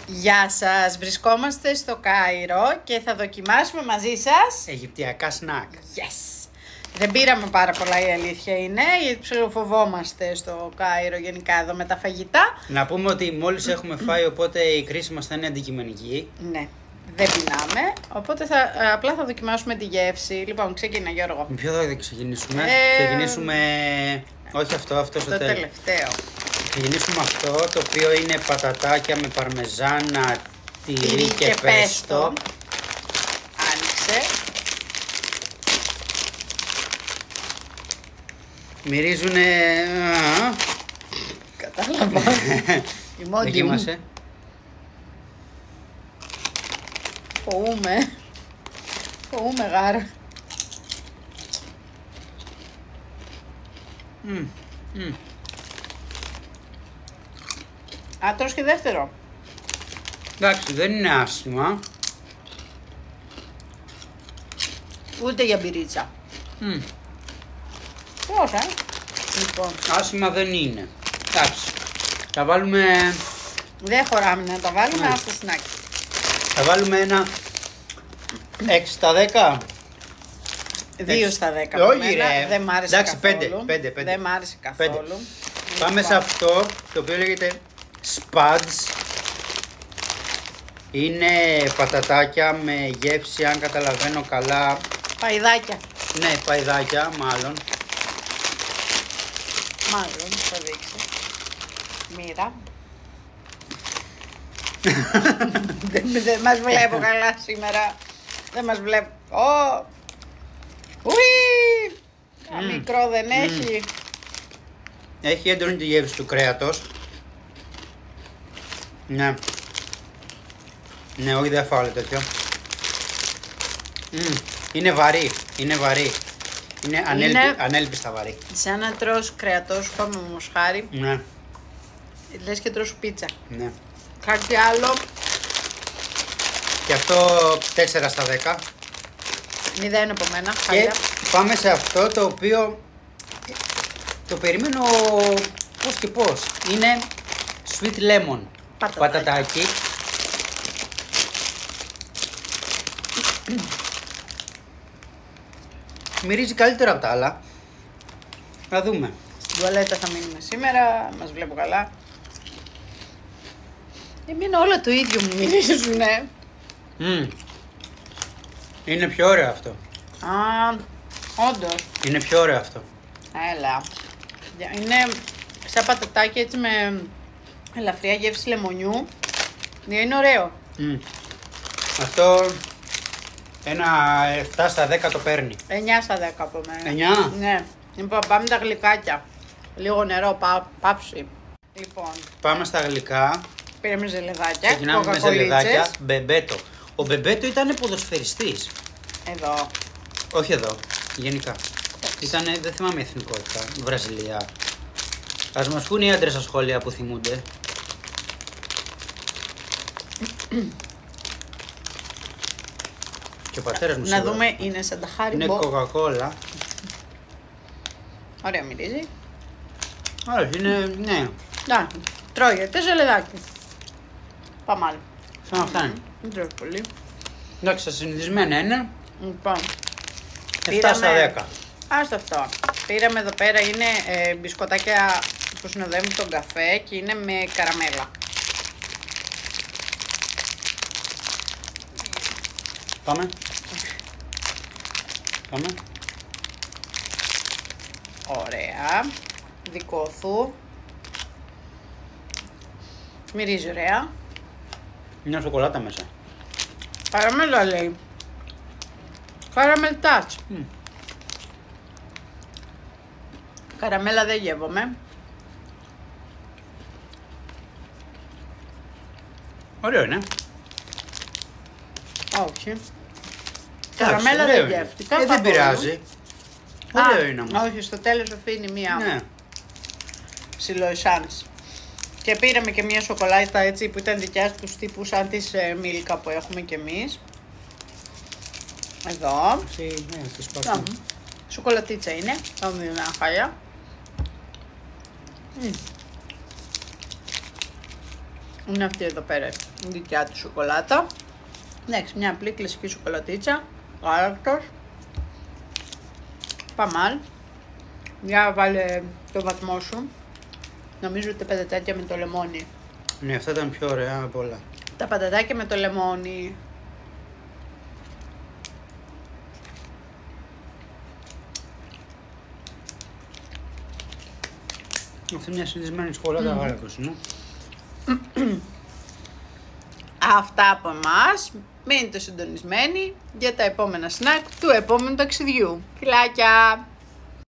Γεια σας, βρισκόμαστε στο Κάιρο και θα δοκιμάσουμε μαζί σας Αιγυπτιακά σνακ. Yes! Δεν πήραμε πάρα πολλά, η αλήθεια είναι, γιατί ψιλοφοβόμαστε στο Κάιρο γενικά εδώ με τα φαγητά. Να πούμε ότι μόλις έχουμε φάει, οπότε η κρίση μας θα είναι αντικειμενική. Ναι, δεν πεινάμε, οπότε απλά θα δοκιμάσουμε τη γεύση. Λοιπόν, ξεκινά Γιώργο. Με ποιο θα ξεκινήσουμε? Ξεκινήσουμε... Όχι αυτό στο Το τελευταίο. Ξεκινήσουμε αυτό, το οποίο είναι πατατάκια με παρμεζάνα, τυρί και πέστο. Άνοιξε. Μυρίζουνε... Κατάλαβα. Η μόνη μου. Δοκίμασε. Φοβούμαι γάρα. Α, τρως και δεύτερο. Εντάξει, δεν είναι άσχημα. Ούτε για μπυρίτσα. Πώς, Λοιπόν, Άσχημα δεν είναι. Εντάξει. Θα βάλουμε... δεν χωράμε να τα βάλουμε, Ναι. ας το σνάκι. Θα βάλουμε ένα 6 στα 10. 2 στα 10. Όχι, από μένα. ρε. Δεν μ' άρεσε Εντάξει, καθόλου. πέντε. Δεν μ' άρεσε καθόλου. Πάμε σε αυτό, το οποίο λέγεται Spuds. Είναι πατατάκια με γεύση, αν καταλαβαίνω καλά. Παϊδάκια. Ναι, παϊδάκια μάλλον. Μάλλον, θα δείξει. Μοίρα. Δεν μας βλέπω καλά σήμερα. Δεν μας βλέπω. Ουί! Μικρό δεν έχει. Έχει έντονη τη γεύση του κρέατος. Ναι. Ναι, όχι, δεν φάω άλλο τέτοιο. Είναι βαρύ, είναι ανέλπιστα βαρύ. Σαν να τρως κρεατό σου πάμε με μοσχάρι. Ναι, Λες και τρως πίτσα. ναι. Κάτι άλλο. Και αυτό 4 στα 10. 0 από μένα. Και Χάλια. πάμε σε αυτό το οποίο το περιμένω πώς και πώς. Είναι sweet lemon. Πατατάκι. Μυρίζει καλύτερα από τα άλλα. Να δούμε. Στην τουαλέτα θα μείνουμε σήμερα. Μας βλέπω καλά. Εμένα όλα το ίδιο μου μυρίζουνε. Είναι πιο ωραίο αυτό. Α, όντως. Είναι πιο ωραίο αυτό. Έλα. Είναι σαν πατατάκι έτσι με ελαφριά γεύση λεμονιού. Είναι ωραίο. Αυτό ένα 7 στα 10 το παίρνει. 9 στα 10 από μένα. 9. Ναι. Λοιπόν, πάμε τα γλυκάκια. Λίγο νερό, πάψει. Λοιπόν, Πάμε στα γλυκά. πήραμε ζελεδάκια. Ξεκινάμε με κοκακολίτσες. ζελεδάκια. Μπεμπέτο. Ο Μπεμπέτο ήταν ποδοσφαιριστής. Εδώ. Όχι εδώ. Γενικά. Ήτανε, δεν θυμάμαι εθνικότητα. Βραζιλία. Ας μας πούν οι άντρες στα σχόλια που θυμούνται. Και ο πατέρας μου Να σίγουρα. δούμε, είναι σαν τα Είναι Haribo. κοκακόλα. Ωραία μυρίζει. Όχι, είναι, ναι. Να, τρώγεται ζελεδάκι. Πάμε άλλο. Σαν αυτά είναι. Δεν τρώει πολύ. Εντάξει, συνηθισμένα είναι. Λοιπόν, 7 στα 10. Άστο αυτό. Πήραμε εδώ πέρα, είναι μπισκοτάκια που συνοδεύουν τον καφέ και είναι με καραμέλα. Πάμε. Πάμε. Ωραία. Δικό σου. Μυρίζει ωραία. Είναι σοκολάτα μέσα. Καραμέλα λέει. Caramel touch. Καραμέλα δεν γεύομαι. Ωραίο είναι. Όχι. Καραμέλα ωραίο δεν είναι. γεύτηκα. Δεν καθόλου. πειράζει. Ωραίο είναι όμως. Όχι, στο τέλος αφήνει μία Ναι. ψιλοεσάνς. Και πήραμε και μία σοκολάτα έτσι που ήταν δικιά τους τύπου σαν τις Μίλκα που έχουμε κι εμείς. Εδώ. Ναι, τη σπάσουμε. Σοκολατίτσα είναι. Θα μου δίνω ένα χάλια. Είναι αυτή εδώ πέρα η δικιά του σοκολάτα. Εντάξει, μια απλή κλασική σοκολατίτσα. Γάλακτος. Παμάλ. Για βάλε το βαθμό σου. Νομίζω ότι τα πατατάκια με το λεμόνι. Ναι, αυτά ήταν πιο ωραία από όλα. Τα πατατάκια με το λεμόνι. Αυτή είναι μια συνηθισμένη σοκολάτα γάλακτος, ναι. Αυτά από εμάς. Μείνετε συντονισμένοι για τα επόμενα σνακ του επόμενου ταξιδιού. Φιλάκια!